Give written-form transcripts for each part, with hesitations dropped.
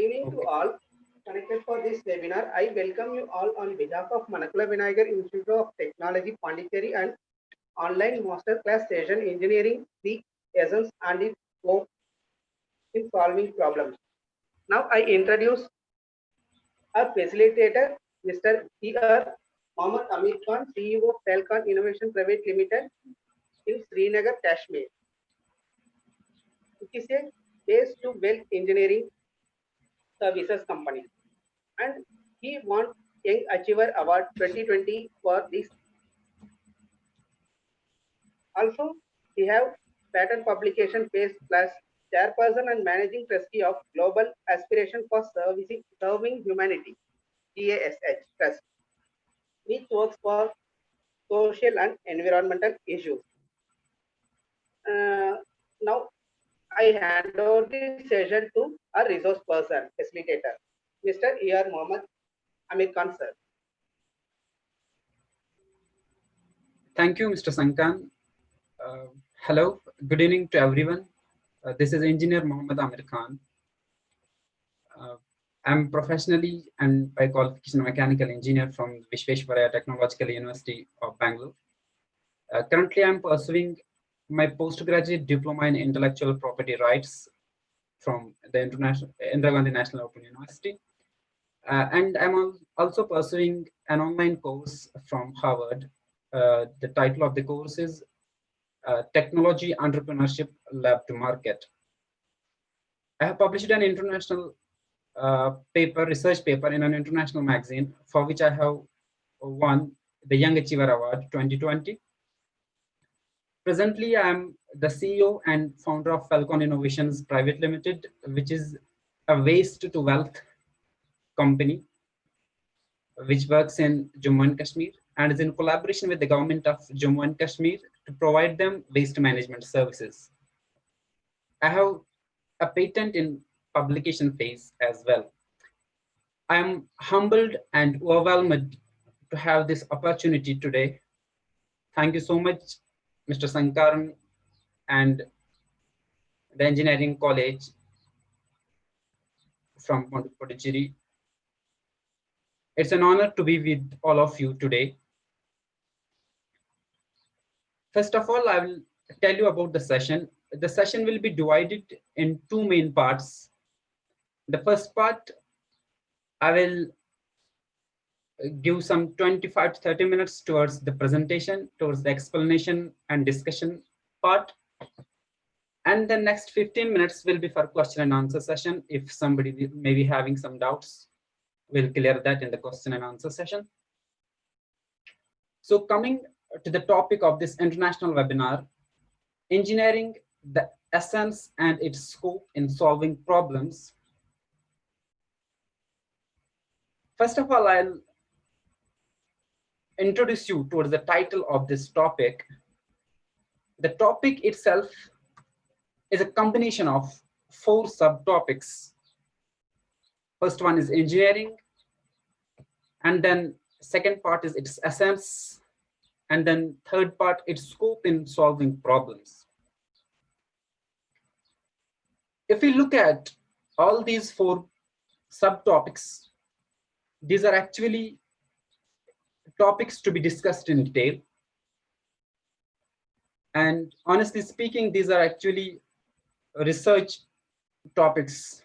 evening to all connected for this webinar. I welcome you all on behalf of Manakula Vinayagar Institute of Technology, Pondicherry and online masterclass session Engineering, the Essence and its Scope in Solving Problems. Now I introduce our facilitator, Mr. E.R. Mohammad Amir Khan, CEO of Telcon Innovation Private Limited in Srinagar, Kashmir. It is a base to wealth engineering services company, and he won Young Achiever Award 2020 for this. Also, he have patent publication phase plus chairperson and managing trustee of Global Aspiration for Serving Humanity (GASH) Trust, which works for social and environmental issues. Now, I hand over the session to our resource person, facilitator, Mr. E.R. Mohammad Amir Khan, sir. Thank you, Mr. Sankan. Hello, good evening to everyone. This is Engineer Mohammad Amir Khan. I'm professionally and by qualification a mechanical engineer from Vishveshwaraya Technological University of Bangalore. Currently, I'm pursuing my postgraduate diploma in intellectual property rights from the Indira Gandhi National Open University. And I'm also pursuing an online course from Harvard. The title of the course is Technology Entrepreneurship Lab to Market. I have published an international research paper in an international magazine for which I have won the Young Achiever Award 2020. Presently, I am the CEO and founder of Falcon Innovations Private Limited, which is a waste to wealth company which works in Jammu and Kashmir and is in collaboration with the government of Jammu and Kashmir to provide them waste management services. I have a patent in publication phase as well. I am humbled and overwhelmed to have this opportunity today. Thank you so much, Mr. Sankaran and the engineering college from Pondicherry. It's an honor to be with all of you today. First of all, I will tell you about the session. The session will be divided in two main parts. The first part, I will give some 25 to 30 minutes towards the presentation, towards the explanation and discussion part. And the next 15 minutes will be for question and answer session. If somebody may be having some doubts, we'll clear that in the question and answer session. So coming to the topic of this international webinar, engineering, the essence and its scope in solving problems. First of all, I'll introduce you towards the title of this topic. The topic itself is a combination of 4 subtopics. First one is engineering, and then second part is its essence, and then third part, its scope in solving problems. If we look at all these 4 subtopics, these are actually topics to be discussed in detail. And honestly speaking, these are actually research topics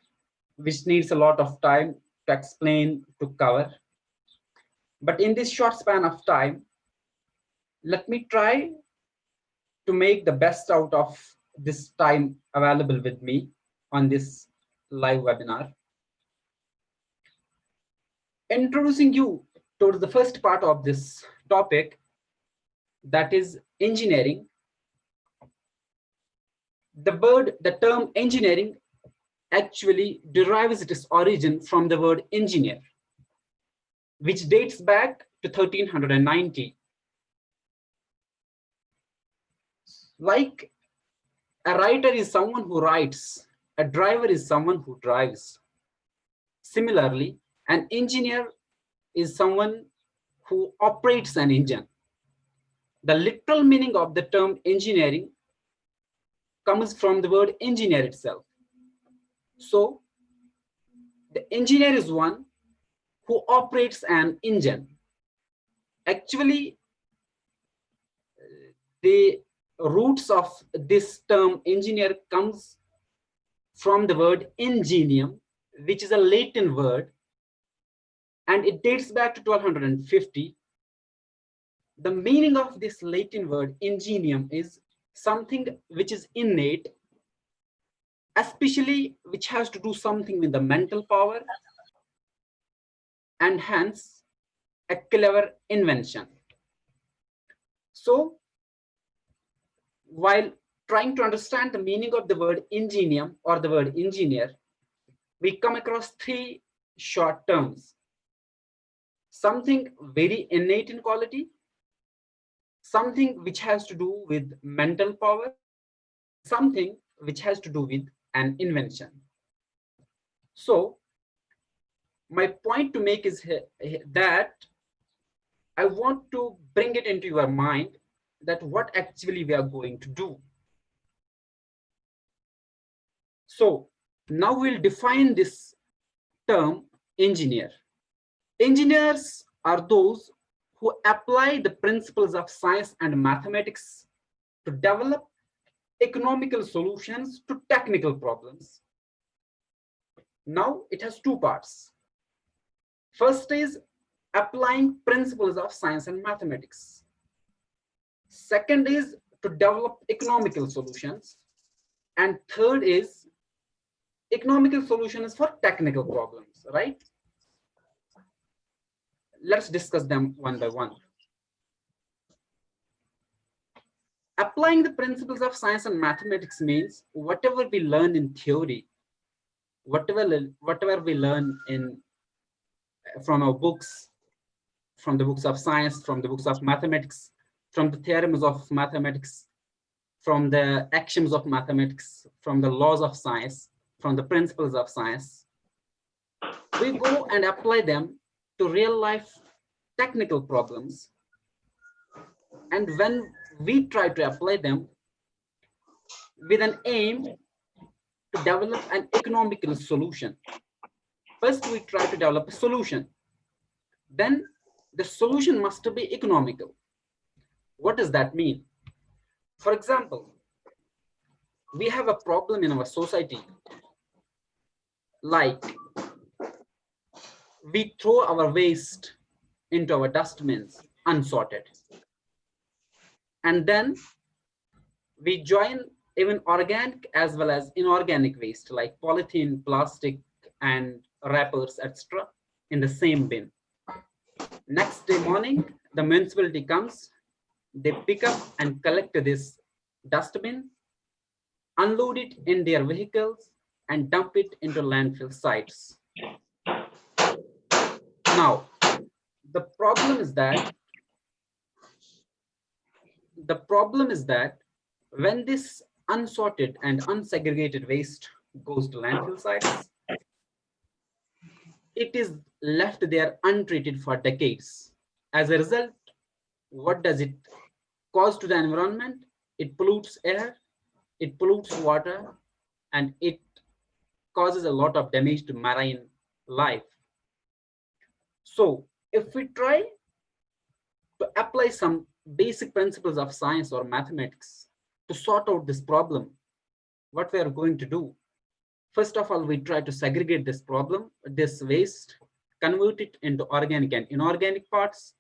which needs a lot of time to explain, to cover. But in this short span of time, let me try to make the best out of this time available with me on this live webinar. Introducing you towards the first part of this topic, that is engineering. The term engineering actually derives its origin from the word engineer, which dates back to 1390. Like a writer is someone who writes, a driver is someone who drives. Similarly, an engineer is someone who operates an engine. The literal meaning of the term engineering comes from the word engineer itself. So The engineer is one who operates an engine. Actually, the roots of this term engineer comes from the word ingenium, which is a Latin word, and it dates back to 1250. The meaning of this Latin word ingenium is something which is innate, especially which has to do something with the mental power, and hence a clever invention. So while trying to understand the meaning of the word ingenium or the word engineer, we come across three short terms: something very innate in quality, something which has to do with mental power, and something which has to do with an invention. So my point to make is that I want to bring it into your mind that what actually we are going to do. So now we'll define this term engineer. Engineers are those who apply the principles of science and mathematics to develop economical solutions to technical problems. Now it has two parts. First is applying principles of science and mathematics. Second is to develop economical solutions. And third is economical solutions for technical problems, right? Let's discuss them one by one. Applying the principles of science and mathematics means whatever we learn in theory, whatever we learn from our books, from the books of science, from the books of mathematics, from the theorems of mathematics, from the axioms of mathematics, from the laws of science, from the principles of science, we go and apply them to real life technical problems. And when we try to apply them with an aim to develop an economical solution, first we try to develop a solution. Then the solution must be economical. What does that mean? For example, we have a problem in our society, like we throw our waste into our dustbins unsorted. And then we join even organic as well as inorganic waste like polythene, plastic, and wrappers, etc., in the same bin. Next day morning, the municipality comes, they pick up and collect this dustbin, unload it in their vehicles, and dump it into landfill sites. Now, the problem is that when this unsorted and unsegregated waste goes to landfill sites, it is left there untreated for decades. As a result, what does it cause to the environment? It pollutes air, it pollutes water, and it causes a lot of damage to marine life. So if we try to apply some basic principles of science or mathematics to sort out this problem, what we are going to do? First of all, we try to segregate this waste, convert it into organic and inorganic parts.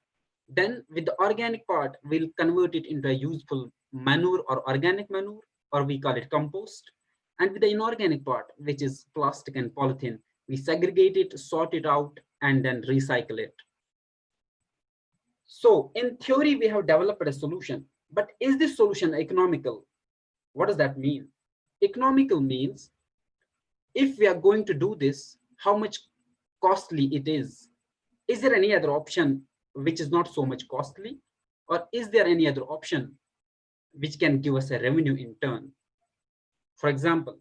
Then with the organic part, we'll convert it into a useful manure or organic manure, or we call it compost. And with the inorganic part, which is plastic and polythene, we segregate it, sort it out, and then recycle it. So in theory, we have developed a solution, but is this solution economical? What does that mean? Economical means if we are going to do this, how much costly it is. Is there any other option which is not so much costly? Or is there any other option which can give us a revenue in turn? For example,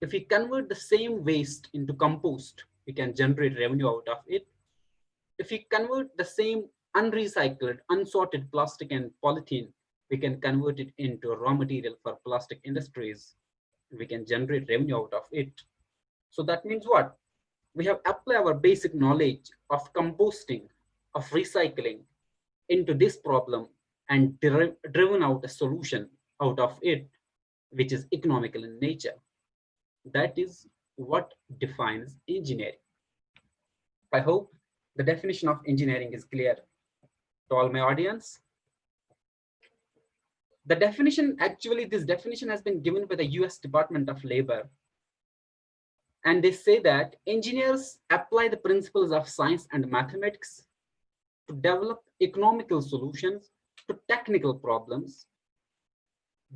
if we convert the same waste into compost, we can generate revenue out of it. If we convert the same unrecycled, unsorted plastic and polythene, we can convert it into raw material for plastic industries. We can generate revenue out of it. So that means what? We have applied our basic knowledge of composting, of recycling into this problem and driven out a solution out of it, which is economical in nature. That is what defines engineering. I hope the definition of engineering is clear to all my audience. The definition, actually, this definition has been given by the US Department of Labor. And they say that engineers apply the principles of science and mathematics to develop economical solutions to technical problems.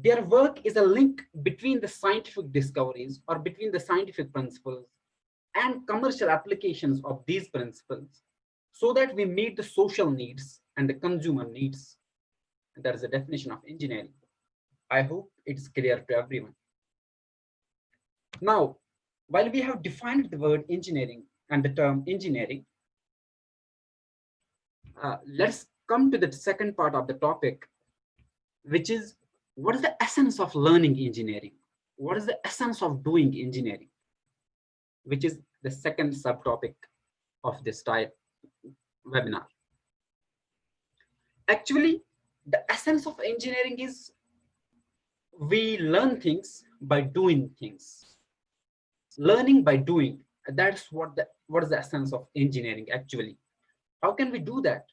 Their work is a link between the scientific discoveries or between the scientific principles and commercial applications of these principles so that we meet the social needs and the consumer needs. And that is the definition of engineering. I hope it's clear to everyone. Now, while we have defined the word engineering and the term engineering, let's come to the second part of the topic, which is what is the essence of learning engineering? What is the essence of doing engineering? Which is the second subtopic of this webinar. Actually, the essence of engineering is we learn things by doing things. Learning by doing, that's what is the essence of engineering actually. How can we do that?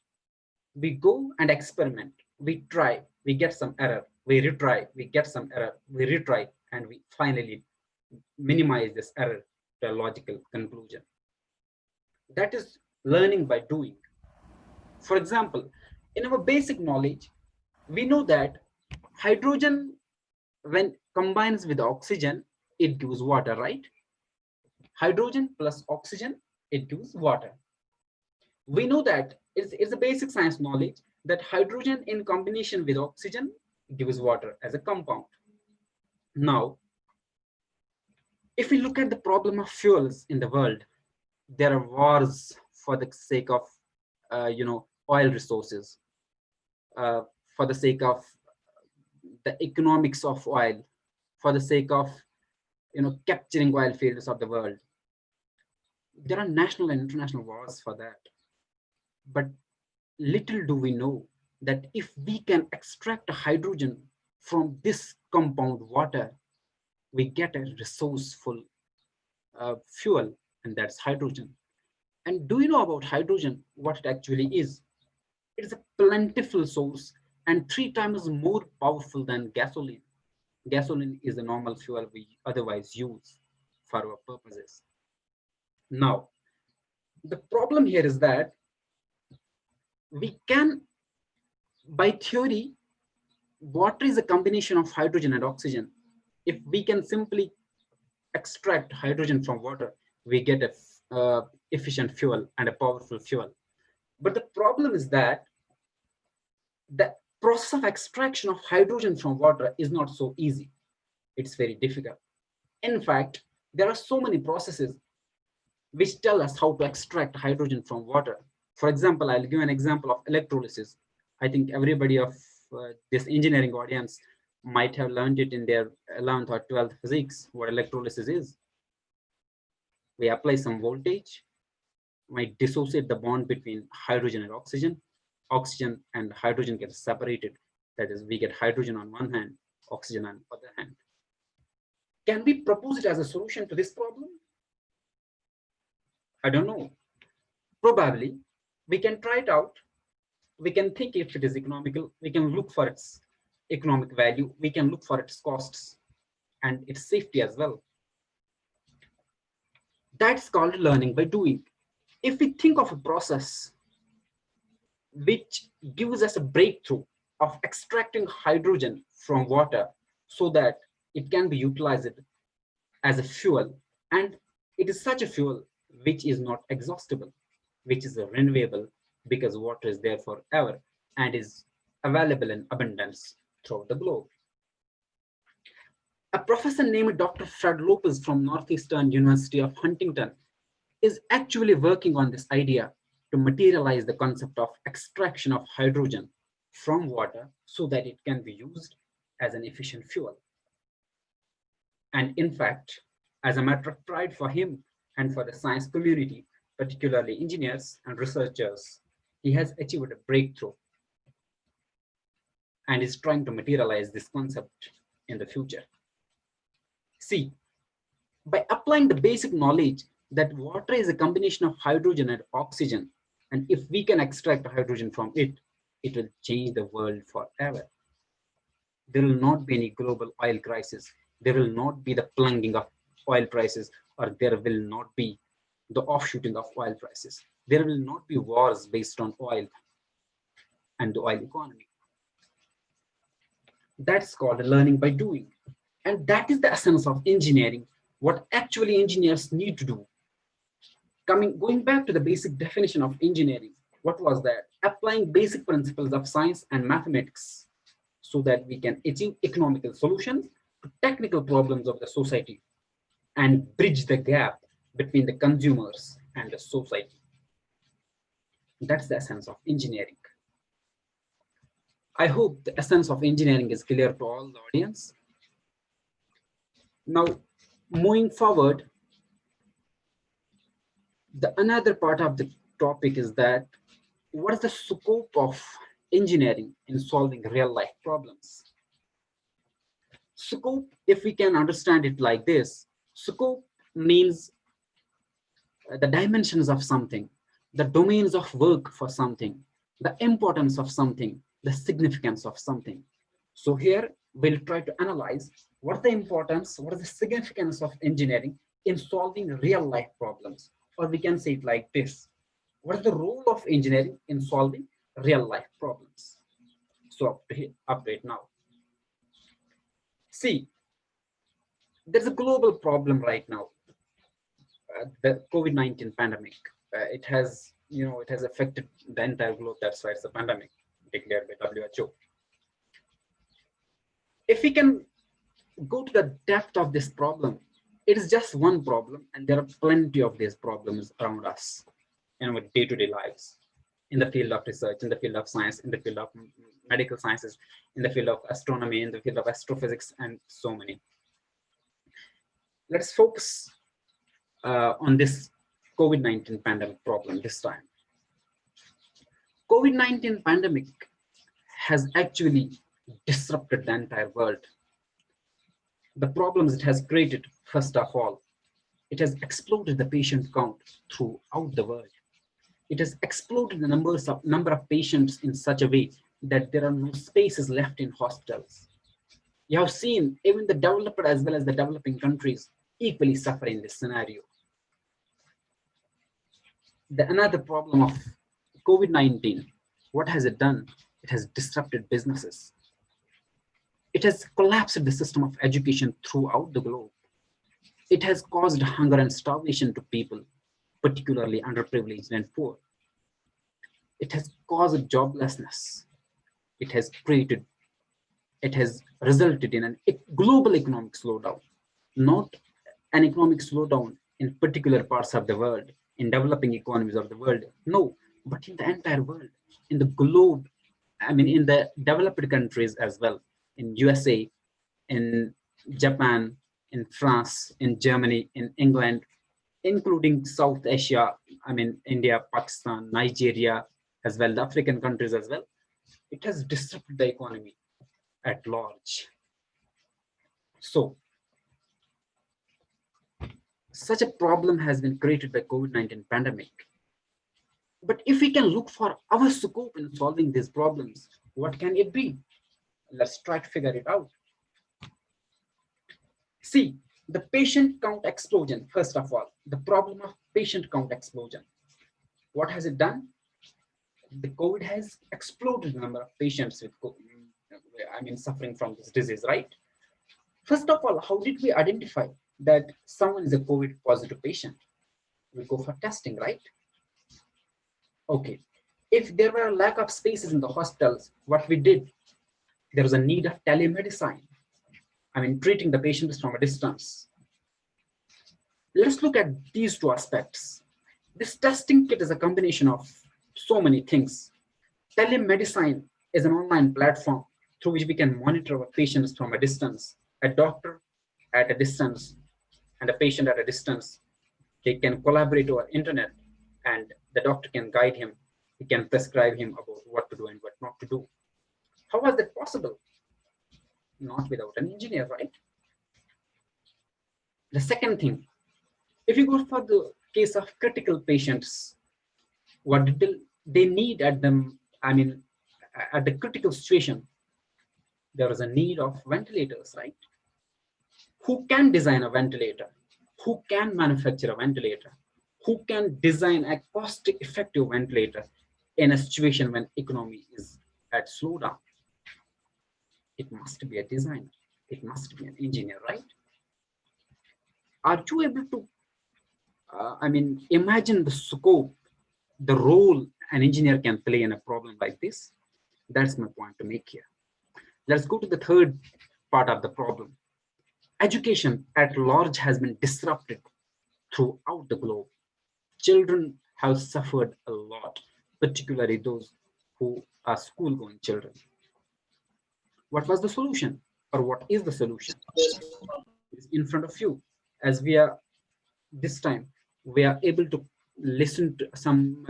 We go and experiment, we try, we get some error, we retry, we get some error, we retry, and we finally minimize this error to a logical conclusion. That is learning by doing. For example, in our basic knowledge, we know that hydrogen, when combines with oxygen, it gives water, right? Hydrogen plus oxygen, it gives water. We know that it's a basic science knowledge that hydrogen in combination with oxygen gives water as a compound. Now, if we look at the problem of fuels in the world, there are wars for the sake of, oil resources, for the sake of the economics of oil, for the sake of, capturing oil fields of the world. There are national and international wars for that. But little do we know that if we can extract hydrogen from this compound water, we get a resourceful fuel, and that's hydrogen. And do you know about hydrogen, what it actually is? It is a plentiful source and 3 times more powerful than gasoline. Gasoline is the normal fuel we otherwise use for our purposes. Now, the problem here is that we can, by theory, water is a combination of hydrogen and oxygen. If we can simply extract hydrogen from water, we get a efficient fuel and a powerful fuel. But the problem is that the process of extraction of hydrogen from water is not so easy. It's very difficult. In fact, there are so many processes which tell us how to extract hydrogen from water. For example, I'll give an example of electrolysis. I think everybody of this engineering audience might have learned it in their 11th or 12th physics, what electrolysis is. We apply some voltage, might dissociate the bond between hydrogen and oxygen. Oxygen and hydrogen get separated. That is, we get hydrogen on one hand, oxygen on the other hand. Can we propose it as a solution to this problem? I don't know. Probably. We can try it out. We can think if it is economical. We can look for its economic value. We can look for its costs and its safety as well. That's called learning by doing. If we think of a process which gives us a breakthrough of extracting hydrogen from water so that it can be utilized as a fuel, and it is such a fuel which is not exhaustible, which is renewable because water is there forever and is available in abundance throughout the globe. A professor named Dr. Fred Lopez from Northeastern University of Huntington is actually working on this idea to materialize the concept of extraction of hydrogen from water so that it can be used as an efficient fuel. And in fact, as a matter of pride for him, And for the science community, particularly engineers and researchers, he has achieved a breakthrough and is trying to materialize this concept in the future. See, by applying the basic knowledge that water is a combination of hydrogen and oxygen, and if we can extract hydrogen from it, it will change the world forever. There will not be any global oil crisis. There will not be the plunging of oil prices, or there will not be the offshooting of oil prices. There will not be wars based on oil and the oil economy. That's called learning by doing. And that is the essence of engineering, what actually engineers need to do. Going back to the basic definition of engineering, what was that? Applying basic principles of science and mathematics so that we can achieve economical solutions to technical problems of the society and bridge the gap between the consumers and the society. That's the essence of engineering. I hope the essence of engineering is clear to all the audience. Now, moving forward, the another part of the topic is that what is the scope of engineering in solving real life problems? Scope, if we can understand it like this, scope means the dimensions of something, the domains of work for something, the importance of something, the significance of something. So here we'll try to analyze what the importance, what is the significance of engineering in solving real life problems, or we can say it like this: what is the role of engineering in solving real life problems? So up to it now. See, there's a global problem right now, the COVID-19 pandemic. It has, it has affected the entire globe. That's why it's a pandemic declared by WHO. If we can go to the depth of this problem, it is just one problem, and there are plenty of these problems around us in our day-to-day lives, in the field of research, in the field of science, in the field of medical sciences, in the field of astronomy, in the field of astrophysics, and so many. Let's focus on this COVID-19 pandemic problem this time. COVID-19 pandemic has actually disrupted the entire world. The problems it has created, first of all, it has exploded the patient count throughout the world. It has exploded the number of patients in such a way that there are no spaces left in hospitals. You have seen even the developed as well as the developing countries equally suffer in this scenario. Another problem of COVID-19, what has it done? It has disrupted businesses. It has collapsed the system of education throughout the globe. It has caused hunger and starvation to people, particularly underprivileged and poor. It has caused joblessness. It has resulted in a global economic slowdown, not an economic slowdown in particular parts of the world, in developing economies of the world, no, but in the entire world, in the globe, in the developed countries as well, in USA, in Japan, in France, in Germany, in England, including South Asia, India, Pakistan, Nigeria, as well, the African countries as well. It has disrupted the economy at large. So, such a problem has been created by COVID-19 pandemic. But if we can look for our scope in solving these problems, what can it be? Let's try to figure it out. See, the patient count explosion, first of all, the problem of patient count explosion. What has it done? The COVID has exploded the number of patients with COVID, suffering from this disease, right? First of all, how did we identify that someone is a COVID positive patient? We go for testing, right? Okay. If there were a lack of spaces in the hospitals, what we did, there was a need of telemedicine. Treating the patients from a distance. Let's look at these two aspects. This testing kit is a combination of so many things. Telemedicine is an online platform through which we can monitor our patients from a distance, a doctor at a distance, and a patient at a distance. They can collaborate over internet, and the doctor can guide him. He can prescribe him about what to do and what not to do. How was that possible? Not without an engineer, right? The second thing, if you go for the case of critical patients, what did they need at them? I mean, at the critical situation, there was a need of ventilators, right? Who can design a ventilator? Who can manufacture a ventilator? Who can design a cost-effective ventilator in a situation when economy is at slowdown? It must be a designer. It must be an engineer, right? Are you able to, imagine the scope, the role an engineer can play in a problem like this? That's my point to make here. Let's go to the third part of the problem. Education at large has been disrupted throughout the globe. Children have suffered a lot, particularly those who are school-going children. What was the solution, or what is the solution? It's in front of you. As we are this time, we are able to listen to some.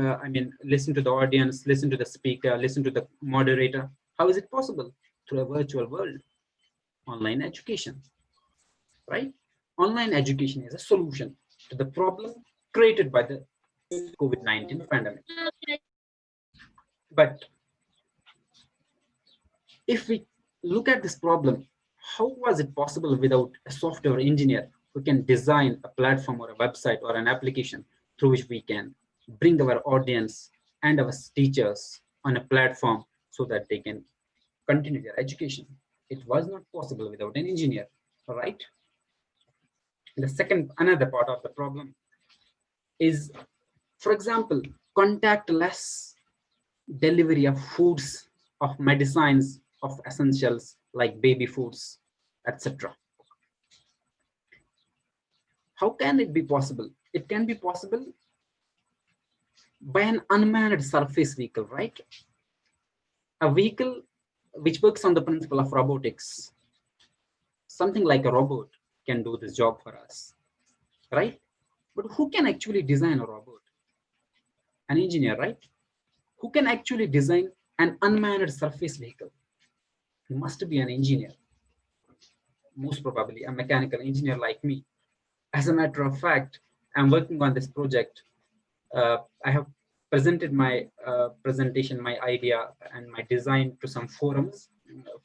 Listen to the audience, listen to the speaker, listen to the moderator. How is it possible? Through a virtual world, online education, right? Online education is a solution to the problem created by the COVID-19 pandemic. But if we look at this problem, how was it possible without a software engineer who can design a platform or a website or an application through which we can bring our audience and our teachers on a platform so that they can continue their education? It was not possible without an engineer, right? The second, another part of the problem is, for example, contactless delivery of foods, of medicines, of essentials like baby foods, etc. How can it be possible? It can be possible by an unmanned surface vehicle, right? A vehicle which works on the principle of robotics. Something like a robot can do this job for us, right? But who can actually design a robot? An engineer, right? Who can actually design an unmanned surface vehicle? He must be an engineer, most probably a mechanical engineer like me. As a matter of fact, I'm working on this project. I have presented my presentation, my idea, and my design to some forums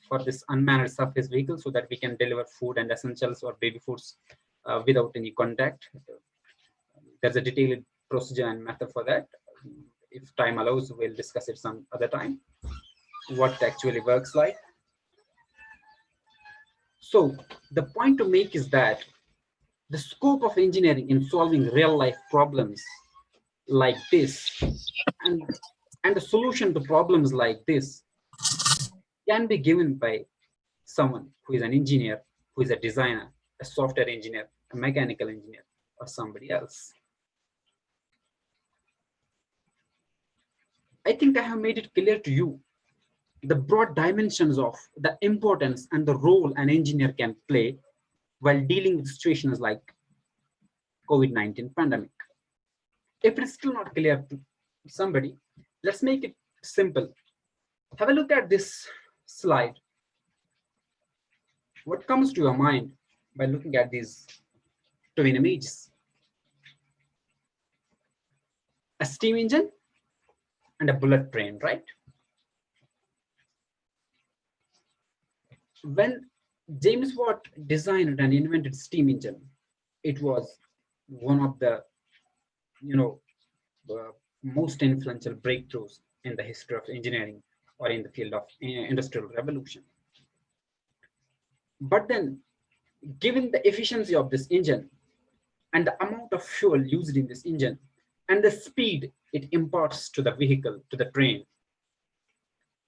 for this unmanned surface vehicle so that we can deliver food and essentials or baby foods without any contact. There's a detailed procedure and method for that. If time allows, we'll discuss it some other time, what it actually works like. So the point to make is that the scope of engineering in solving real life problems like this and the solution to problems like this can be given by someone who is an engineer, who is a designer, a software engineer, a mechanical engineer, or somebody else. I think I have made it clear to you the broad dimensions of the importance and the role an engineer can play while dealing with situations like COVID-19 pandemic. If it is still not clear to somebody, let's make it simple. Have a look at this slide. What comes to your mind by looking at these twin images? A steam engine and a bullet train, right? When James Watt designed and invented steam engine, it was one of the most influential breakthroughs in the history of engineering or in the field of industrial revolution. But then, given the efficiency of this engine and the amount of fuel used in this engine and the speed it imparts to the vehicle, to the train,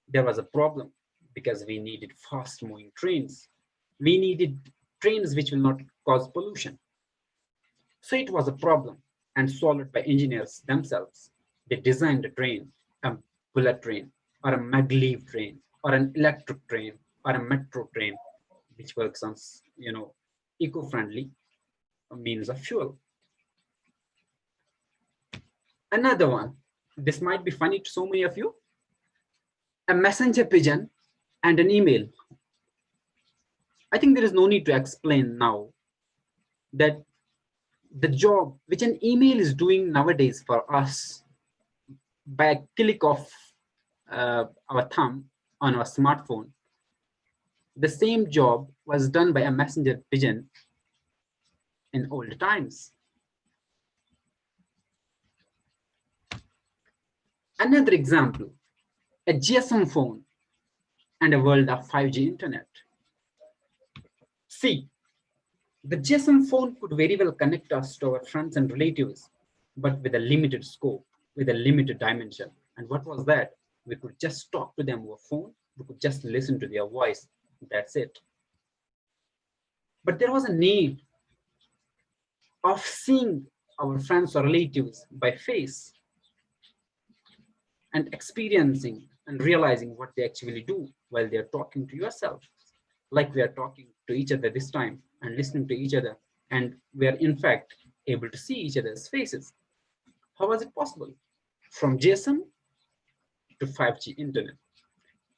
there was a problem because we needed fast moving trains. We needed trains which will not cause pollution. So it was a problem and solved by engineers themselves. They designed a train, a bullet train, or a maglev train, or an electric train, or a metro train, which works on, eco-friendly means of fuel. Another one, this might be funny to so many of you, a messenger pigeon and an email. I think there is no need to explain now that the job which an email is doing nowadays for us by a click of our thumb on our smartphone, the same job was done by a messenger pigeon in old times. Another example, a GSM phone and a world of 5G internet. See, the GSM phone could very well connect us to our friends and relatives, but with a limited scope, with a limited dimension. And what was that? We could just talk to them over phone, we could just listen to their voice. That's it. But there was a need of seeing our friends or relatives by face and experiencing and realizing what they actually do while they're talking to yourself. Like we are talking to each other this time and listening to each other, and we are in fact able to see each other's faces. How was it possible? From GSM to 5G internet,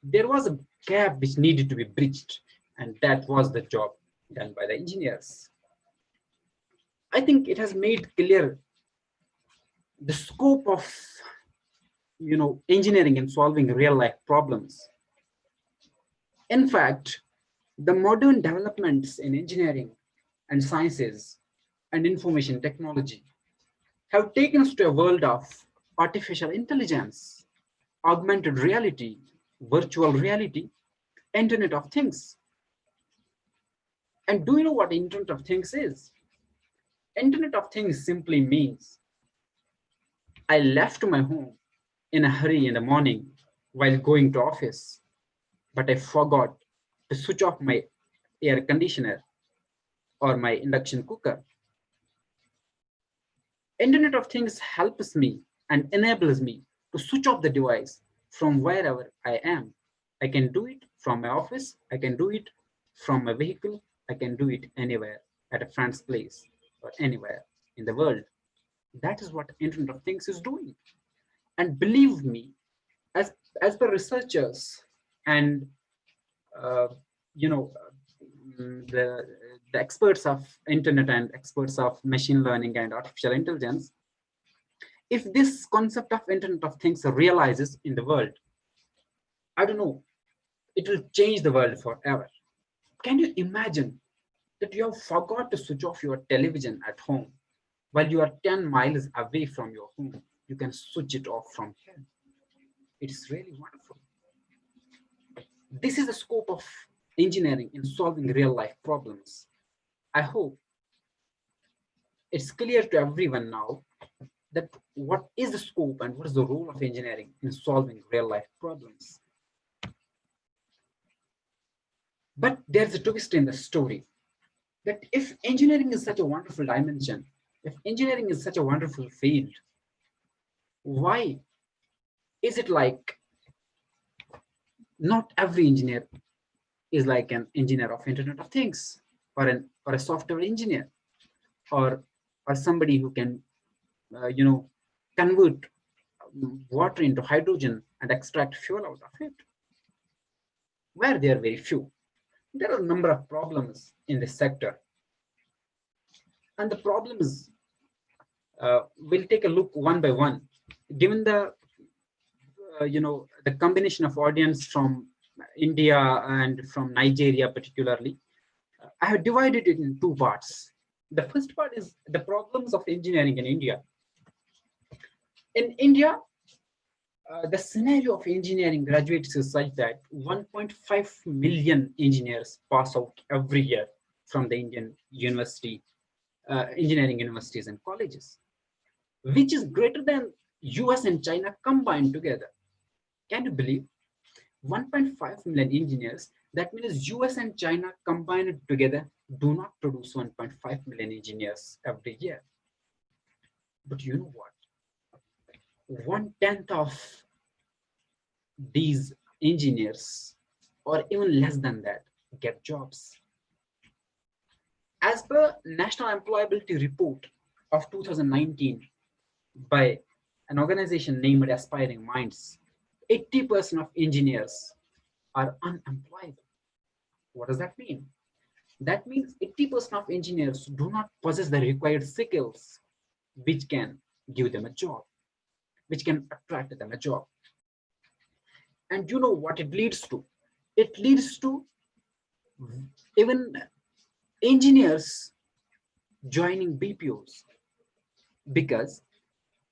there was a gap which needed to be bridged, and that was the job done by the engineers. I think it has made clear the scope of engineering in solving real life problems. In fact, the modern developments in engineering and sciences and information technology have taken us to a world of artificial intelligence, augmented reality, virtual reality, Internet of Things. And do you know what Internet of Things is? Internet of Things simply means I left my home in a hurry in the morning while going to office, but I forgot to switch off my air conditioner or my induction cooker. Internet of Things helps me and enables me to switch off the device from wherever I am. I can do it from my office, I can do it from my vehicle, I can do it anywhere at a friend's place or anywhere in the world. That is what Internet of Things is doing. And believe me, as per researchers and uh, you know the experts of internet and experts of machine learning and artificial intelligence, if this concept of Internet of Things realizes in the world, I don't know, it will change the world forever. Can you imagine that you have forgot to switch off your television at home while you are 10 miles away from your home? You can switch it off from here. It's really wonderful. This is the scope of engineering in solving real life problems. I hope it's clear to everyone now that what is the scope and what is the role of engineering in solving real life problems. But there's a twist in the story that if engineering is such a wonderful dimension, if engineering is such a wonderful field, why is it like not every engineer is like an engineer of Internet of Things or a software engineer or somebody who can convert water into hydrogen and extract fuel out of it? Where there are very few. There are a number of problems in this sector, and the problems we'll take a look one by one. Given the the combination of audience from India and from Nigeria particularly, I have divided it in two parts. The first part is the problems of engineering in India. In India, the scenario of engineering graduates is such that 1.5 million engineers pass out every year from the Indian engineering universities and colleges, which is greater than US and China combined together. Can you believe 1.5 million engineers? That means US and China combined together do not produce 1.5 million engineers every year. But you know what? 1/10 of these engineers, or even less than that, get jobs. As per National Employability Report of 2019 by An organization named Aspiring Minds, 80% of engineers are unemployable. What does that mean? That means 80% of engineers do not possess the required skills which can give them a job, which can attract them a job. And you know what it leads to? It leads to even engineers joining BPOs, because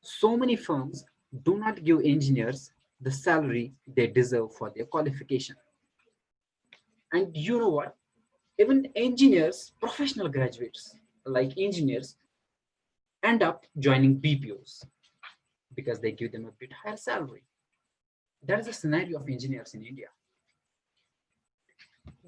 so many firms do not give engineers the salary they deserve for their qualification. And you know what? Even engineers, professional graduates like engineers, end up joining BPOs because they give them a bit higher salary. That is the scenario of engineers in India.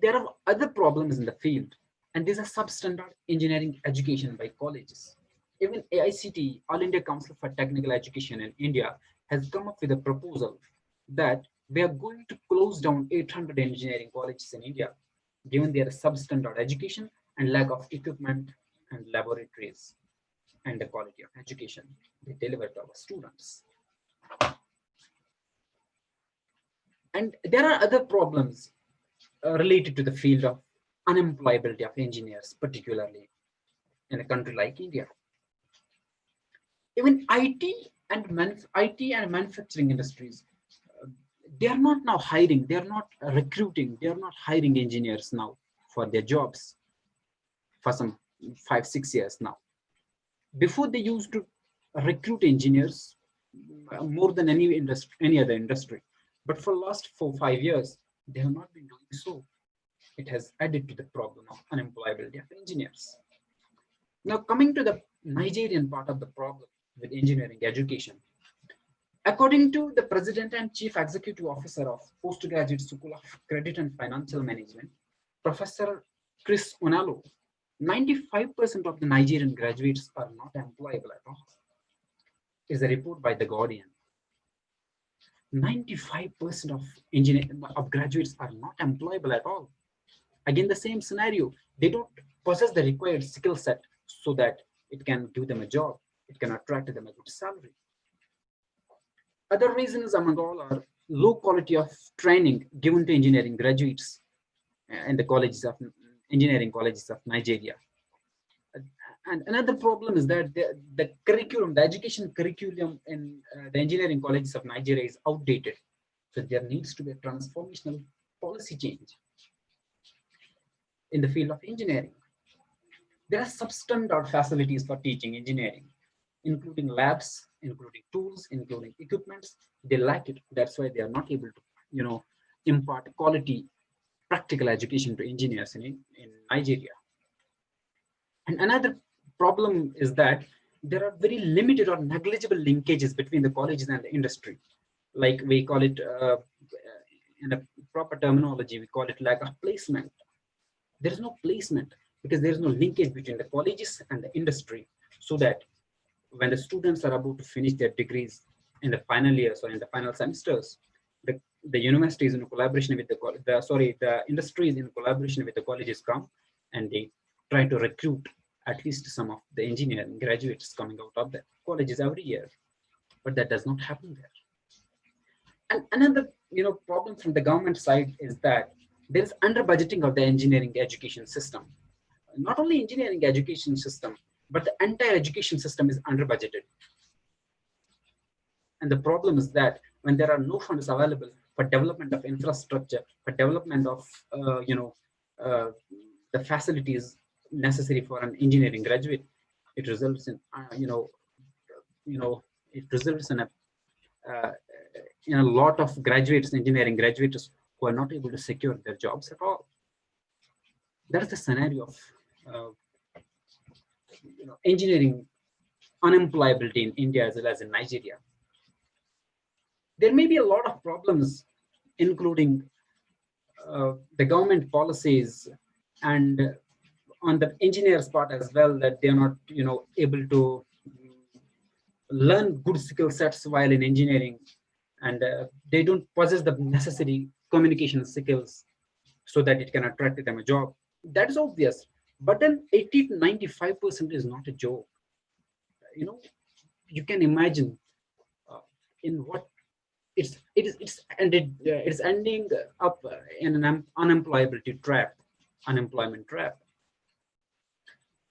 There are other problems in the field, and these are substandard engineering education by colleges. Even AICTE, All India Council for Technical Education in India, has come up with a proposal that we are going to close down 800 engineering colleges in India, given their substandard education and lack of equipment and laboratories and the quality of education they deliver to our students. And there are other problems related to the field of unemployability of engineers, particularly in a country like India. Even IT and manufacturing industries, uh, they are not now hiring, they are not recruiting, they are not hiring engineers now for their jobs for some 5 6 years now. Before, they used to recruit engineers more than any other industry, but for last 4 5 years they have not been doing so. It has added to the problem of unemployability of engineers. Now, coming to the Nigerian part of the problem with engineering education, according to the President and Chief Executive Officer of Postgraduate School of Credit and Financial Management, Professor Chris Onalo, 95% of the Nigerian graduates are not employable at all. Is a report by The Guardian. 95% of graduates are not employable at all. Again, the same scenario. They don't possess the required skill set so that it can give them a job, it can attract them a good salary. Other reasons among all are low quality of training given to engineering graduates in the colleges of engineering colleges of Nigeria. And another problem is that the curriculum, the education curriculum in the engineering colleges of Nigeria is outdated. So there needs to be a transformational policy change in the field of engineering. There are substandard facilities for teaching engineering, including labs, including tools, including equipments. They lack it. That's why they are not able to, impart quality practical education to engineers in Nigeria. And another problem is that there are very limited or negligible linkages between the colleges and the industry. Like we call it, in a proper terminology, we call it lack of placement. There is no placement because there is no linkage between the colleges and the industry, so that when the students are about to finish their degrees in the final years or in the final semesters, the universities in collaboration with the industries in collaboration with the colleges come and they try to recruit at least some of the engineering graduates coming out of the colleges every year, but that does not happen there. And another problem from the government side is that there is under budgeting of the engineering education system. Not only engineering education system, but the entire education system is under budgeted. And the problem is that when there are no funds available for development of infrastructure, for development of uh, the facilities necessary for an engineering graduate, it results in it results uh, in a lot of engineering graduates who are not able to secure their jobs at all. That is the scenario of engineering unemployability in India as well as in Nigeria. There may be a lot of problems, including the government policies and on the engineers part as well, that they are not able to learn good skill sets while in engineering, and they don't possess the necessary communication skills so that it can attract them a job. That is obvious, but then 80 to 95% is not a joke. You can imagine in what it's ended it's ending up in an unemployability trap, unemployment trap.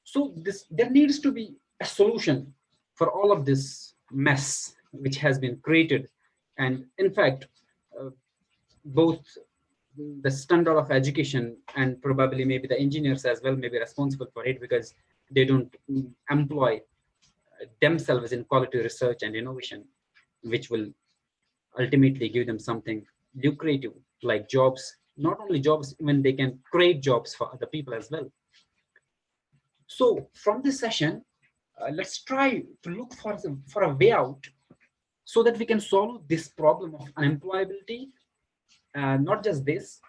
So there needs to be a solution for all of this mess which has been created. And in fact, uh, both the standard of education and probably maybe the engineers as well may be responsible for it, because they don't employ themselves in quality research and innovation, which will ultimately give them something lucrative like jobs. Not only jobs, even they can create jobs for other people as well. So from this session, let's try to look for a way out so that we can solve this problem of unemployability. Not just this,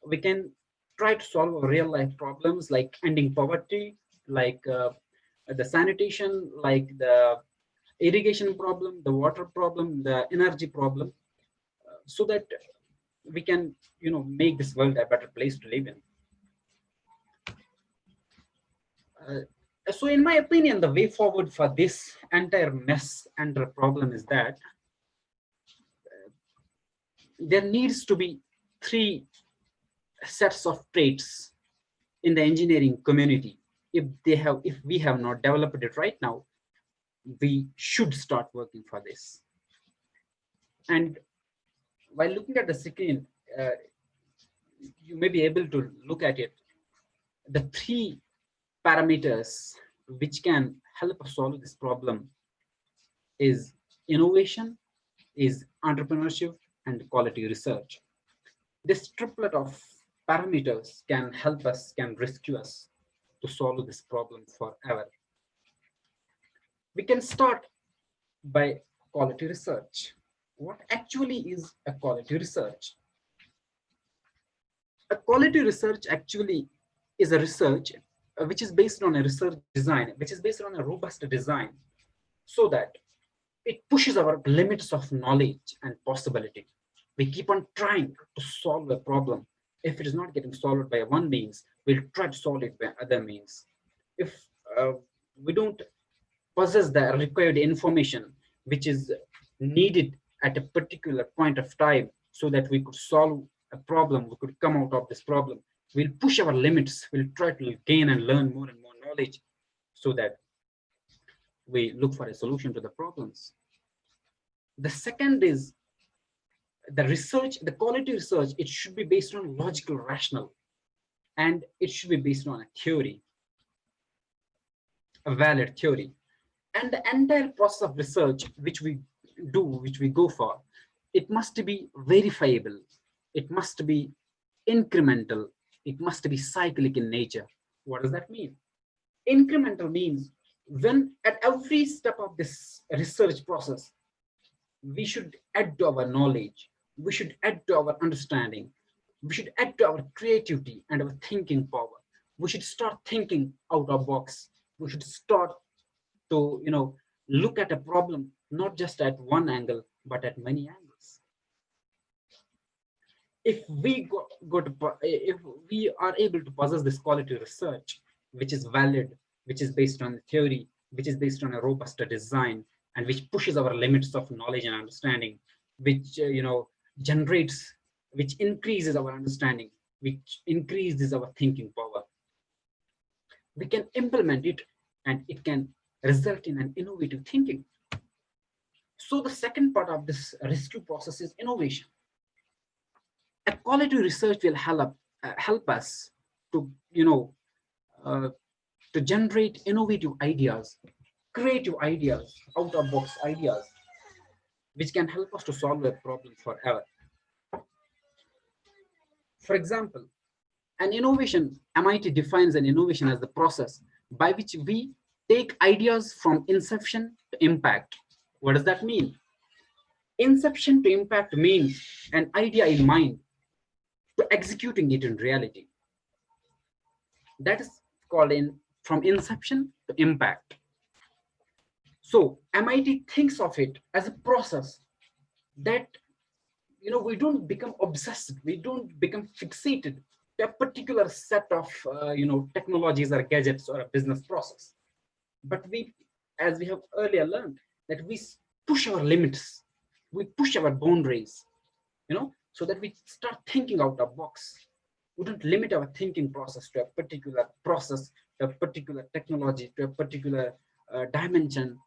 we can try to solve real life problems like ending poverty, like the sanitation, like the irrigation problem, the water problem, the energy problem, so that we can, make this world a better place to live in. So in my opinion, the way forward for this entire mess and the problem is that there needs to be three sets of traits in the engineering community. If we have not developed it right now, we should start working for this. And while looking at the screen, you may be able to look at it. The three parameters which can help us solve this problem is innovation, is entrepreneurship, and quality research. This triplet of parameters can help us, can rescue us to solve this problem forever. We can start by quality research. What actually is a quality research? A quality research actually is a research which is based on a research design, which is based on a robust design, so that it pushes our limits of knowledge and possibility. We keep on trying to solve a problem. If it is not getting solved by one means, we'll try to solve it by other means. If we don't possess the required information which is needed at a particular point of time so that we could solve a problem, we could come out of this problem, we'll push our limits, we'll try to gain and learn more and more knowledge so that we look for a solution to the problems. The second is the research, the quality research, it should be based on logical, rational, and it should be based on a theory, a valid theory. And the entire process of research which we do, which we go for, it must be verifiable, it must be incremental, it must be cyclic in nature. What does that mean? Incremental means when at every step of this research process, we should add to our knowledge, we should add to our understanding, we should add to our creativity and our thinking power. We should start thinking out of box. We should start to look at a problem not just at one angle but at many angles. If we if we are able to possess this quality research which is valid, which is based on theory, which is based on a robust design, and which pushes our limits of knowledge and understanding, which generates, which increases our understanding, which increases our thinking power, we can implement it and it can result in an innovative thinking. So the second part of this rescue process is innovation. A quality research will help us to to generate innovative ideas, creative ideas, out of box ideas, which can help us to solve a problem forever. For example, an innovation, MIT defines an innovation as the process by which we take ideas from inception to impact. What does that mean? Inception to impact means an idea in mind to executing it in reality. That is called from inception to impact. So MIT thinks of it as a process that we don't become obsessed, we don't become fixated to a particular set of technologies or gadgets or a business process, but we, as we have earlier learned, that we push our limits, We push our boundaries, so that we start thinking out of the box. We don't limit our thinking process to a particular process, to a particular technology, to a particular dimension.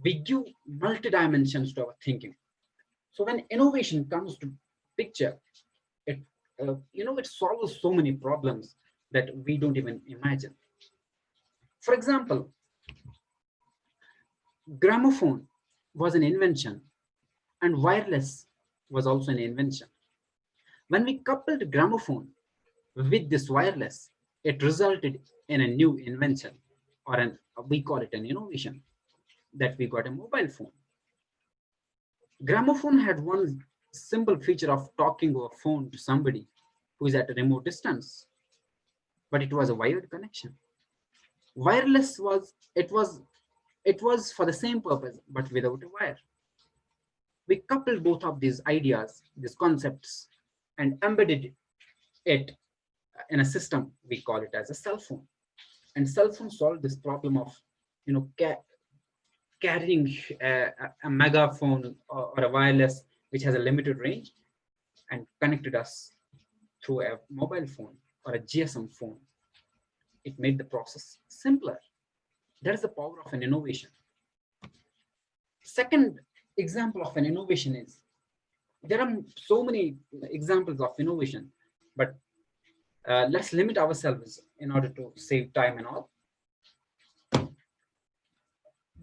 We give multi-dimensions to our thinking. So when innovation comes to picture, it it solves so many problems that we don't even imagine. For example, gramophone was an invention, and wireless was also an invention. When we coupled gramophone with this wireless, it resulted in a new invention, or we call it an innovation, that we got a mobile phone. Gramophone had one simple feature of talking over phone to somebody who is at a remote distance, but it was a wired connection. Wireless was for the same purpose, but without a wire. We coupled both of these ideas, these concepts, and embedded it in a system. We call it as a cell phone. And cell phone solved this problem of you know ca- carrying a megaphone, or a wireless which has a limited range, and connected us through a mobile phone or a GSM phone. It made the process simpler. That is the power of an innovation. Second example of an innovation is, there are so many examples of innovation, but let's limit ourselves in order to save time and all.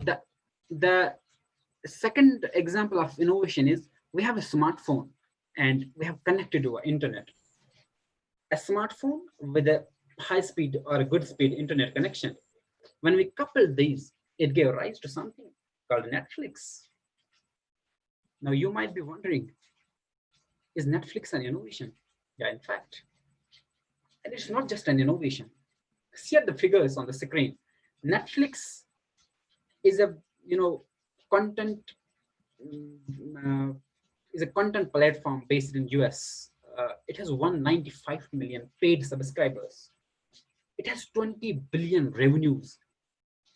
The, the second example of innovation is, we have a smartphone and we have connected to our internet. A smartphone with a high speed or a good speed internet connection. When we coupled these, it gave rise to something called Netflix. Now you might be wondering, is Netflix an innovation? Yeah, in fact. And it's not just an innovation. See at the figures on the screen. Netflix is a content uh, is a content platform based in US. It has 195 million paid subscribers. It has 20 billion revenues,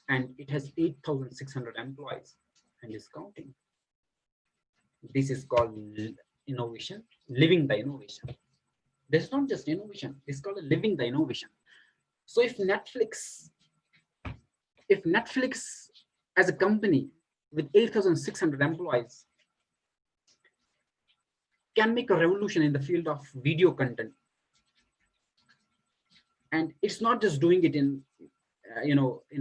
and it has 8,600 employees, and is counting. This is called innovation, living the innovation. This is not just innovation, it's called living the innovation. So if Netflix as a company with 8,600 employees can make a revolution in the field of video content, and it's not just doing it in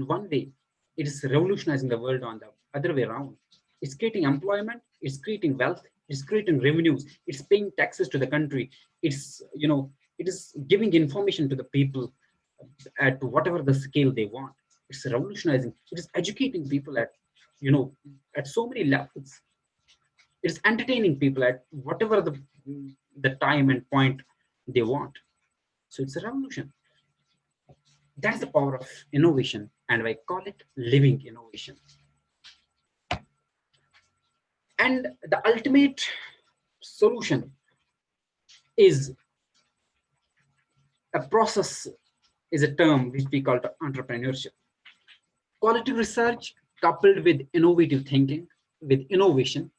one way, it is revolutionizing the world on the other way around. It's creating employment, it's creating wealth, it's creating revenues, it's paying taxes to the country, it is giving information to the people at whatever the scale they want. It's revolutionizing, it is educating people at so many levels. It's entertaining people at whatever the time and point they want. So it's a revolution. That's the power of innovation, and I call it living innovation. And the ultimate solution is a process, is a term which we call entrepreneurship. Quality research coupled with innovative thinking, with innovation,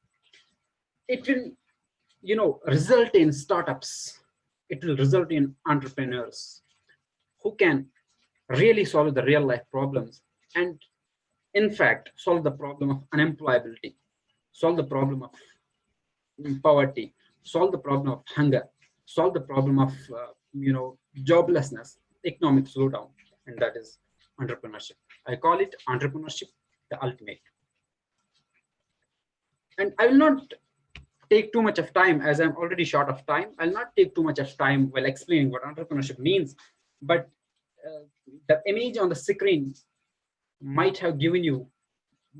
it will result in startups. It will result in entrepreneurs who can really solve the real life problems, and in fact solve the problem of unemployability, solve the problem of poverty, solve the problem of hunger, solve the problem of joblessness, economic slowdown. And that is entrepreneurship. I call it entrepreneurship the ultimate. And I will not take too much of time, as I'm already short of time. I'll not take too much of time while explaining what entrepreneurship means, but the image on the screen might have given you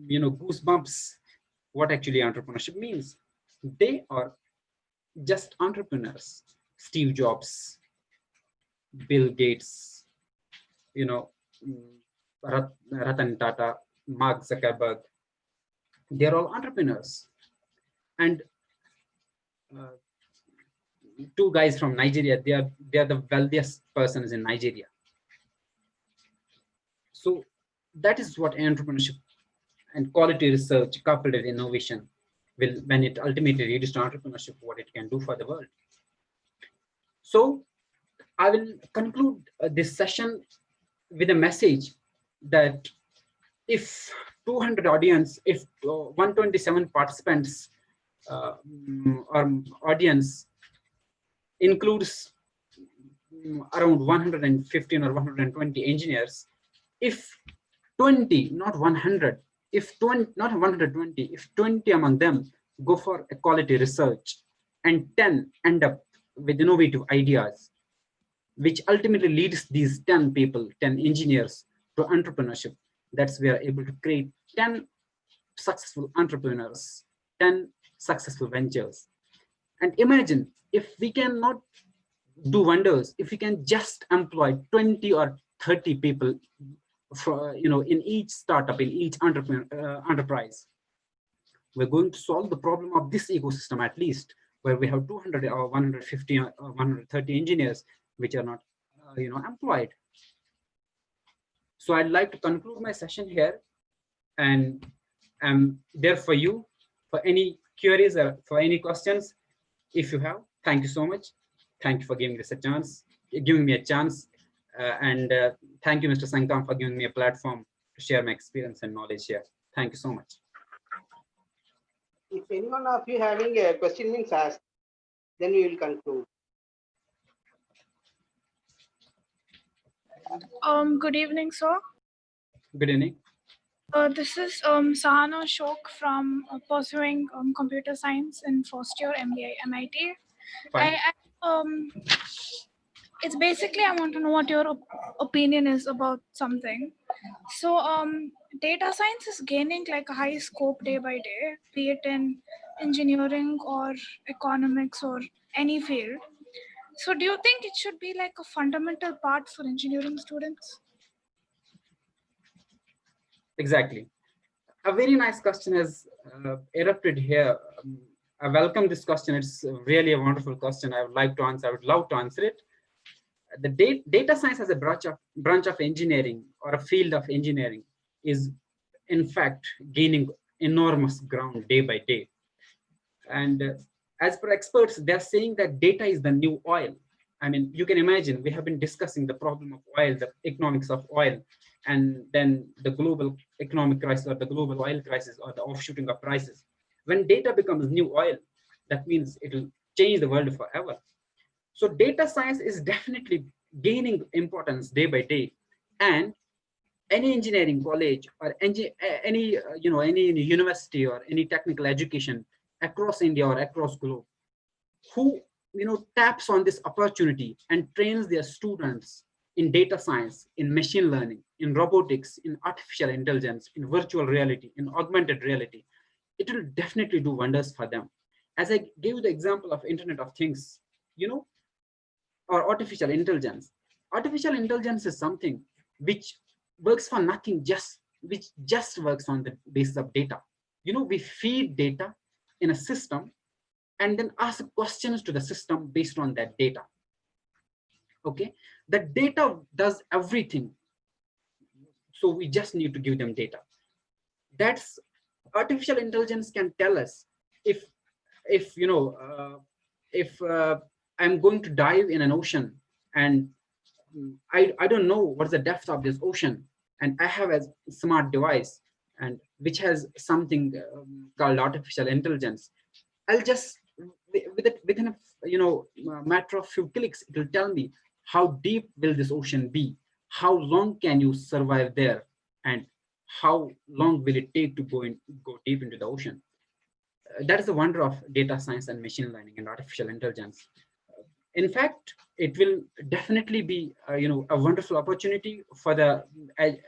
goosebumps what actually entrepreneurship means. They are just entrepreneurs. Steve Jobs, Bill Gates, you know Ratan Tata, Mark Zuckerberg, they're all entrepreneurs. And uh, two guys from Nigeria, they are the wealthiest persons in Nigeria. So that is what entrepreneurship and quality research coupled with innovation will, when it ultimately leads to entrepreneurship, what it can do for the world. So I will conclude this session with a message that if 200 audience, if 127 participants or audience includes around 115 or 120 engineers, if 20, not 100, if 20, not 120, if 20 among them go for a quality research and 10 end up with innovative ideas, which ultimately leads these 10 people, 10 engineers to entrepreneurship, that's we are able to create 10 successful entrepreneurs, 10 successful ventures. And imagine if we cannot do wonders, if we can just employ 20 or 30 people for, in each startup, in each enterprise, we're going to solve the problem of this ecosystem, at least where we have 200 or 150 or 130 engineers which are not employed. So I'd like to conclude my session here, and I'm there for you for any queries or for any questions if you have. Thank you so much. Thank you for giving this a chance, giving me a chance, and thank you, Mr. Sankam, for giving me a platform to share my experience and knowledge here. Thank you so much. If anyone of you having a question means ask, then we will conclude. Good evening, sir. Good evening. This is Sahana Shok from pursuing computer science in first year MVIT. Fine. It's basically I want to know what your opinion is about something. So data science is gaining like a high scope day by day, be it in engineering or economics or any field. So do you think it should be like a fundamental part for engineering students? Exactly. A very nice question has erupted here. I welcome this question. It's really a wonderful question. I would like to answer. I would love to answer it. The data science as a branch of engineering or a field of engineering is in fact gaining enormous ground day by day. And as per experts, they're saying that data is the new oil. I mean, you can imagine we have been discussing the problem of oil, the economics of oil, and then the global economic crisis or the global oil crisis or the offshooting of prices. When data becomes new oil, that means it will change the world forever. So data science is definitely gaining importance day by day, and any engineering college or any any university or any technical education across India or across globe who taps on this opportunity and trains their students in data science, in machine learning, in robotics, in artificial intelligence, in virtual reality, in augmented reality, it will definitely do wonders for them. As I gave the example of Internet of Things, or artificial intelligence. Artificial intelligence is something which works for nothing, which just works on the basis of data. We feed data in a system and then ask questions to the system based on that data. Okay, the data does everything. So we just need to give them data. That's artificial intelligence can tell us if I'm going to dive in an ocean and I don't know what's the depth of this ocean, and I have a smart device and which has something called artificial intelligence. I'll just within a matter of few clicks, it will tell me how deep will this ocean be, how long can you survive there, and how long will it take to go deep into the ocean. That is the wonder of data science and machine learning and artificial intelligence. In fact, it will definitely be a wonderful opportunity for the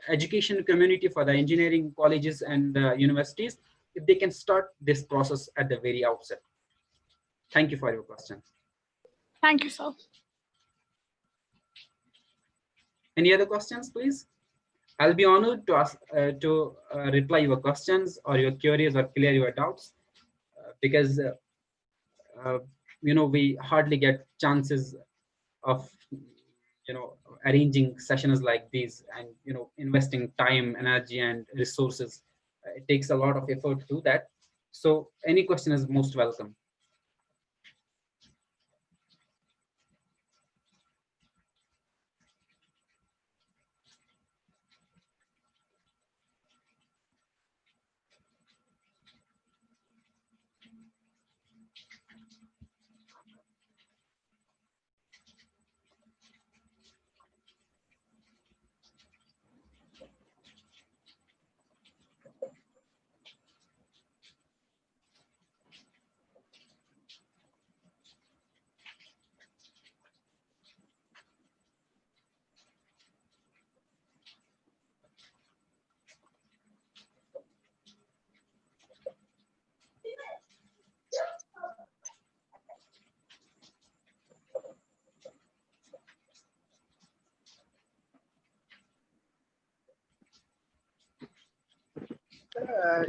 education community, for the engineering colleges and universities, if they can start this process at the very outset. Thank you for your question. Thank you, sir. Any other questions, please? I'll be honored to ask reply your questions or your queries or clear your doubts, because we hardly get chances of arranging sessions like these and investing time, energy, and resources. It takes a lot of effort to do that. So any question is most welcome.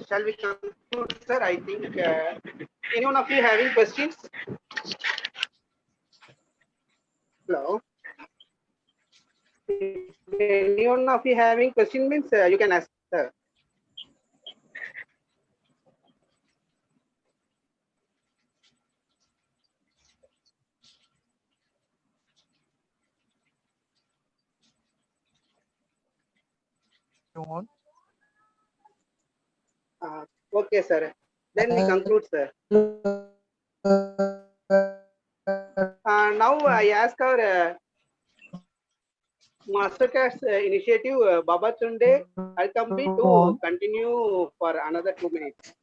Shall we conclude, sir? I think anyone of you having questions? Hello. If anyone of you having question means you can ask, sir. Okay, sir. Then we conclude, sir. Now I ask our Masterclass initiative, Baba Tunde Alkambi to continue for another 2 minutes.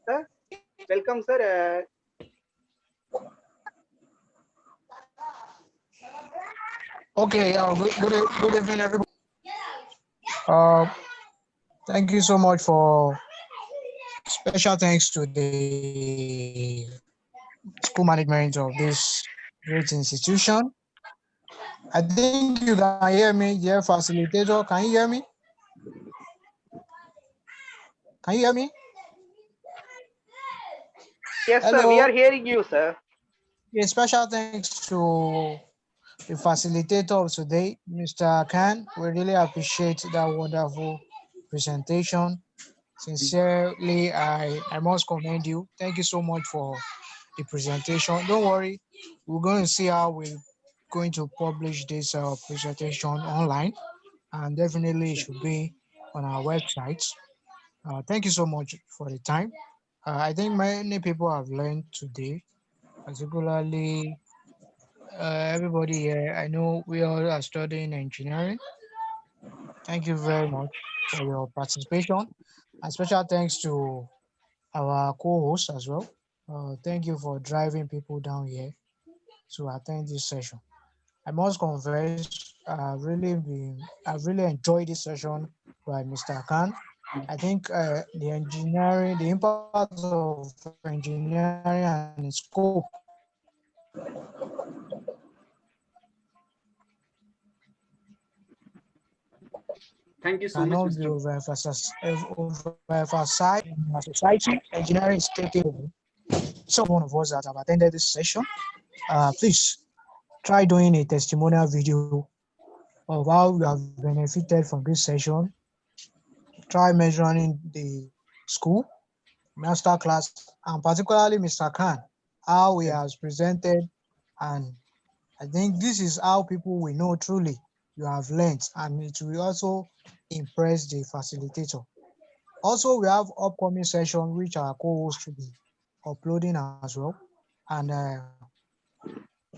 Sir, welcome, sir. Okay, good evening, everybody. Thank you so much for special thanks to the school management of this great institution. I think you can hear me, dear facilitator. Can you hear me? Can you hear me? Yes, sir. Hello. We are hearing you, sir. A special thanks to the facilitator of today, Mr. Khan. We really appreciate that wonderful presentation. Sincerely, I must commend you. Thank you so much for the presentation. Don't worry, we're going to see how we're going to publish this presentation online, and definitely it should be on our website. Thank you so much for the time. I think many people have learned today, particularly everybody here. I know we all are studying engineering. Thank you very much for your participation. And special thanks to our co-host as well. Thank you for driving people down here to attend this session. I must confess, I've really enjoyed this session by Mr. Khan. I think the impact of engineering and its scope Thank you so much, cannot be Mr. overemphasized in our society. Engineering is taking over. Some one of us that have attended this session, please try doing a testimonial video of how you have benefited from this session. Try measuring the school, master class, and particularly Mr. Khan, how he has presented. And I think this is how people will know truly you have learned, and it will also impress the facilitator. Also, we have upcoming session which our co-host will be uploading as well. And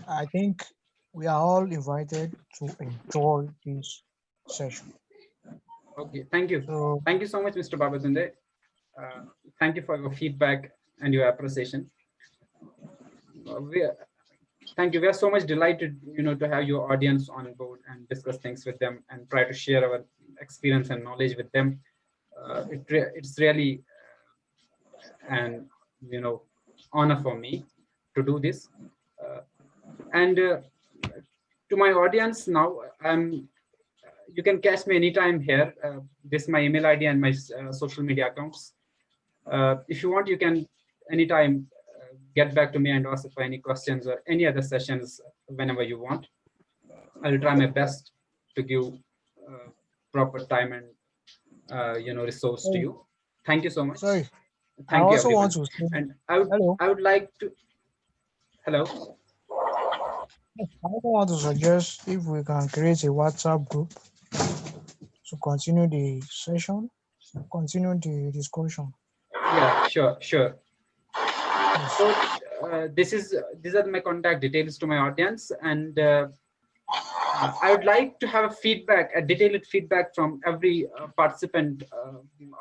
I think we are all invited to enjoy this session. Okay, thank you. So Thank you so much, Mr. Babatunde. Thank you for your feedback and your appreciation. Thank you. We are so much delighted, to have your audience on board and discuss things with them and try to share our experience and knowledge with them. It's really an honor for me to do this. And to my audience now, you can catch me anytime here. This is my email ID and my social media accounts. If you want, you can anytime get back to me and ask for any questions or any other sessions whenever you want. I'll try my best to give proper time and resource to you. Thank you so much. Sorry, I Thank you, also want everyone. to say And hello. I would like to, hello. I also want to suggest if we can create a WhatsApp group to continue the session, continue the discussion. Yeah, sure, sure. Yes. So these are my contact details to my audience, and I would like to have a feedback, a detailed feedback from every participant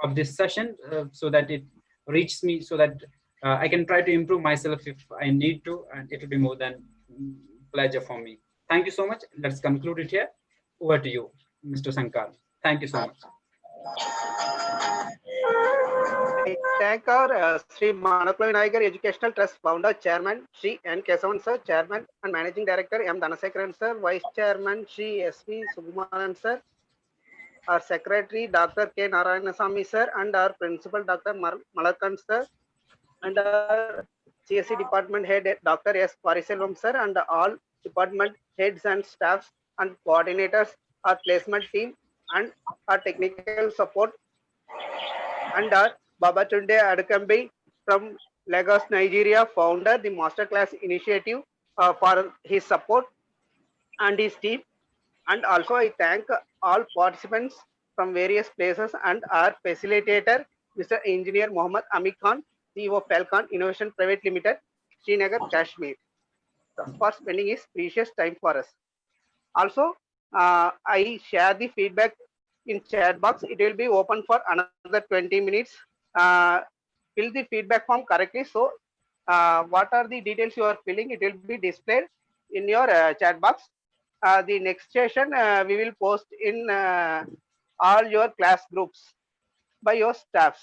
of this session, so that it reaches me, so that I can try to improve myself if I need to, and it will be more than pleasure for me. Thank you so much. Let's conclude it here. Over to you, Mr. Sankar. Thank you so much. I thank our Sri Manakula Vinayagar Educational Trust founder, chairman Sri N. Kesavan sir, chairman and managing director M. Dhanasekaran sir, vice chairman Sri S.V. Subhumanan sir, our secretary Dr. K. Narayanasamy sir, and our principal Dr. Malakan sir, and our CSE department head Dr. S. Pariselvam sir, and all department heads and staffs and coordinators, our placement team, and our technical support, and our Babatunde Adukambi from Lagos, Nigeria, founder the masterclass initiative for his support and his team. And also I thank all participants from various places and our facilitator, Mr. Engineer Mohammed Ami Khan, CEO Falcon Innovation Private Limited, Srinagar, Kashmir, for spending his precious time for us. Also, I share the feedback in chat box. It will be open for another 20 minutes. Uh, Fill the feedback form correctly. So, what are the details you are filling? It will be displayed in your chat box. The next session we will post in all your class groups by your staffs.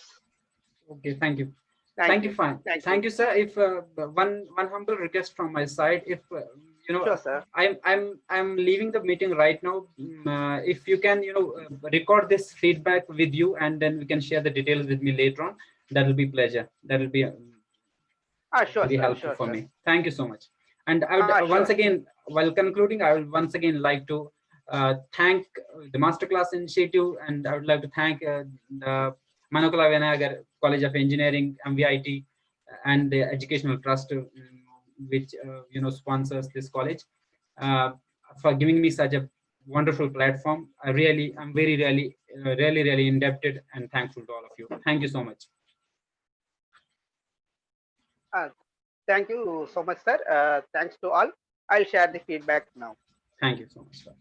Okay, thank you. Thank Thank you, you. fine. Thank Thank you. you, sir. If one humble request from my side, if you know, Sure, sir. I'm leaving the meeting right now. If you can, record this feedback with you, and then we can share the details with me later on. That will be pleasure. That will be Sure, very sir. helpful Sure, for sure. me. Thank you so much. And I would Sure. once again, while concluding, I will once again like to thank the Masterclass Initiative, and I would like to thank the Manakula Vinayagar College of Engineering, MVIT, and the Educational Trust, which sponsors this college, uh, for giving me such a wonderful platform. I'm very really indebted and thankful to all of you. Thank you so much. Thank you so much, sir. Thanks to all. I'll share the feedback now. Thank you so much, sir.